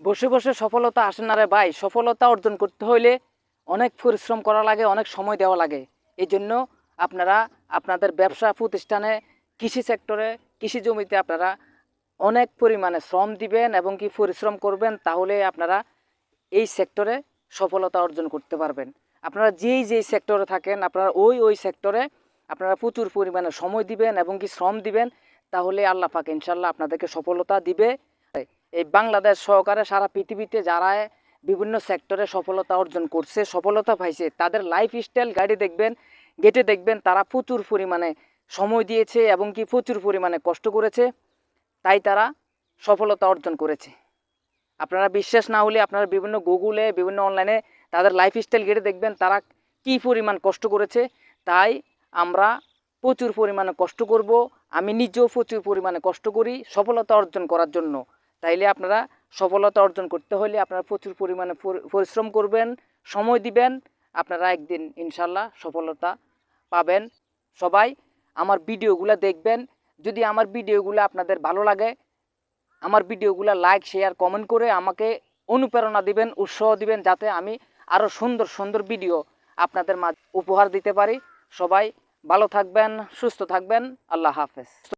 বসে বসে সফলতা আসে না রে ভাই। সফলতা অর্জন করতে হইলে অনেক পরিশ্রম করা লাগে, অনেক সময় দেওয়া লাগে। এই জন্য আপনারা আপনাদের ব্যবসা প্রতিষ্ঠানে, কৃষি সেক্টরে, কৃষি জমিতে আপনারা অনেক পরিমাণে শ্রম দিবেন এবং কি পরিশ্রম করবেন, তাহলে আপনারা এই সেক্টরে সফলতা অর্জন করতে পারবেন। আপনারা যেই সেক্টরে থাকেন, আপনারা ওই সেক্টরে আপনারা প্রচুর পরিমাণে সময় দিবেন এবং কি শ্রম দিবেন, তাহলে আল্লাহ পাক ইনশাল্লাহ আপনাদেরকে সফলতা দিবে। এই বাংলাদেশ সহকারে সারা পৃথিবীতে যারা বিভিন্ন সেক্টরে সফলতা অর্জন করছে, সফলতা পাইছে, তাদের লাইফ স্টাইল গেটে দেখবেন তারা প্রচুর পরিমাণে সময় দিয়েছে এবং কি প্রচুর পরিমাণে কষ্ট করেছে, তাই তারা সফলতা অর্জন করেছে। আপনারা বিশ্বাস না হলে আপনারা বিভিন্ন গুগলে, বিভিন্ন অনলাইনে তাদের লাইফ স্টাইল ঘেটে দেখবেন তারা কি পরিমাণ কষ্ট করেছে। তাই আমরা প্রচুর পরিমাণে কষ্ট করব। আমি নিজেও প্রচুর পরিমাণে কষ্ট করি সফলতা অর্জন করার জন্য। তাইলে আপনারা সফলতা অর্জন করতে হলে আপনারা প্রচুর পরিমাণে পরিশ্রম করবেন, সময় দিবেন, আপনারা একদিন ইনশাল্লাহ সফলতা পাবেন। সবাই আমার ভিডিওগুলো দেখবেন। যদি আমার ভিডিওগুলো আপনাদের ভালো লাগে, আমার ভিডিওগুলো লাইক, শেয়ার, কমেন্ট করে আমাকে অনুপ্রেরণা দিবেন, উৎসাহ দিবেন, যাতে আমি আরও সুন্দর সুন্দর ভিডিও আপনাদের মাঝে উপহার দিতে পারি। সবাই ভালো থাকবেন, সুস্থ থাকবেন। আল্লাহ হাফেজ।